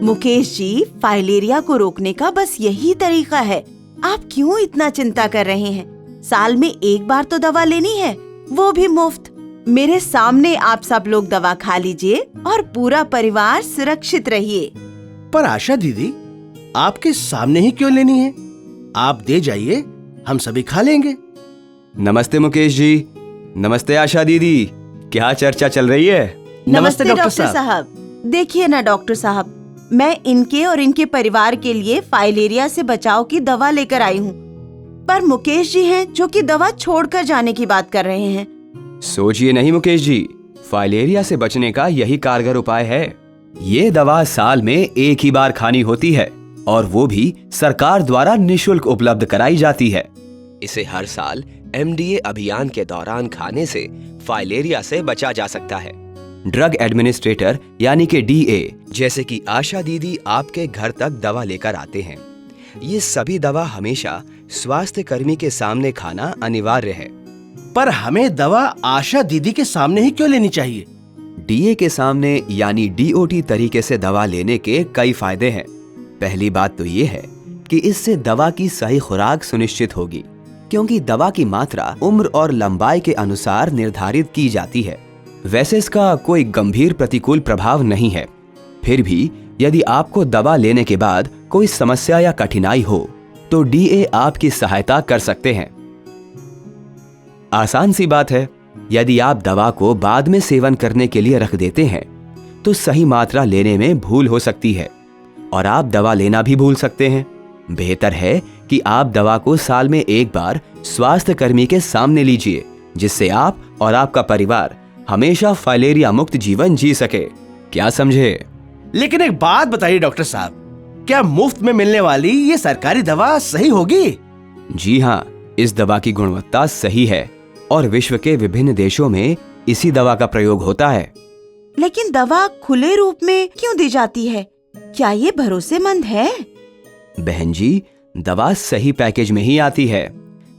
Mukesh ji, filaria को रोकने का बस यही तरीका है। आप क्यों इतना चिंता कर रहे हैं? साल में एक बार तो दवा लेनी है, वो भी मुफ्त। मेरे सामने आप सब लोग दवा खा लीजिए और पूरा परिवार सुरक्षित रहिए। पर आशा दीदी, आपके सामने ही क्यों लेनी है? आप दे जाइए, हम सभी खा लेंगे। नमस्ते मुकेश जी। नमस्ते आशा दीदी। क्या चर्चा चल रही है? नमस्ते डॉक्टर साहब। देखिए ना डॉक्टर साहब, मैं इनके और इनके परिवार के लिए फाइलेरिया से बचाव की दवा लेकर आई हूँ, पर मुकेश जी हैं जो कि दवा छोड़कर जाने की बात कर रहे हैं। सोचिए नहीं मुकेश जी, फाइलेरिया से बचने का यही कारगर उपाय है। ये दवा साल में एक ही बार खानी होती है और वो भी सरकार द्वारा निशुल्क उपलब्ध कराई जाती है। इसे हर साल एमडीए अभियान के दौरान खाने से फाइलेरिया से बचा जा सकता है। ड्रग एडमिनिस्ट्रेटर यानी कि डीए, जैसे कि आशा दीदी आपके घर तक दवा लेकर आते हैं। ये सभी दवा हमेशा स्वास्थ्य कर्मी के सामने खाना अनिवार्य है। पर हमें दवा आशा दीदी के सामने ही क्यों लेनी चाहिए? डीए के सामने यानी डीओटी तरीके से दवा लेने के कई फायदे हैं। पहली बात तो ये है कि इससे दवा की सही खुराक सुनिश्चित होगी, क्योंकि दवा की मात्रा उम्र और लंबाई के अनुसार निर्धारित की जाती है। वैसे इसका कोई गंभीर प्रतिकूल प्रभाव नहीं है। फिर भी यदि आपको दवा लेने के बाद कोई समस्या या कठिनाई हो तो डीए आपकी सहायता कर सकते हैं। आसान सी बात है, यदि आप दवा को बाद में सेवन करने के लिए रख देते हैं तो सही मात्रा लेने में भूल हो सकती है और आप दवा लेना भी भूल सकते हैं। बेहतर है कि आप दवा को साल में एक बार स्वास्थ्य कर्मी के सामने लीजिए, जिससे आप और आपका परिवार हमेशा फाइलेरिया मुक्त जीवन जी सके। क्या समझे? लेकिन एक बात बताइए डॉक्टर साहब, क्या मुफ्त में मिलने वाली ये सरकारी दवा सही होगी? जी हाँ, इस दवा की गुणवत्ता सही है और विश्व के विभिन्न देशों में इसी दवा का प्रयोग होता है। लेकिन दवा खुले रूप में क्यों दी जाती है? क्या ये भरोसेमंद है? बहन जी, दवा सही पैकेज में ही आती है।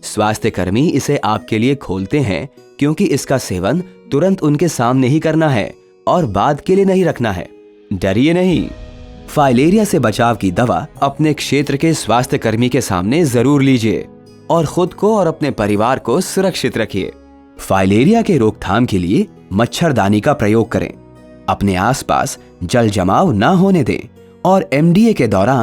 स्वास्थ्य कर्मी इसे आपके लिए खोलते हैं क्योंकि इसका सेवन तुरंत उनके सामने ही करना है और बाद के लिए नहीं रखना है। डरिए नहीं, फाइलेरिया से बचाव की दवा अपने क्षेत्र के स्वास्थ्य कर्मी के सामने जरूर लीजिए और खुद को और अपने परिवार को सुरक्षित रखिए। फाइलेरिया के रोकथाम के लिए मच्छरदानी का प्रयोग करें, अपने आसपास जल जमाव न होने दें और एमडीए के दौरान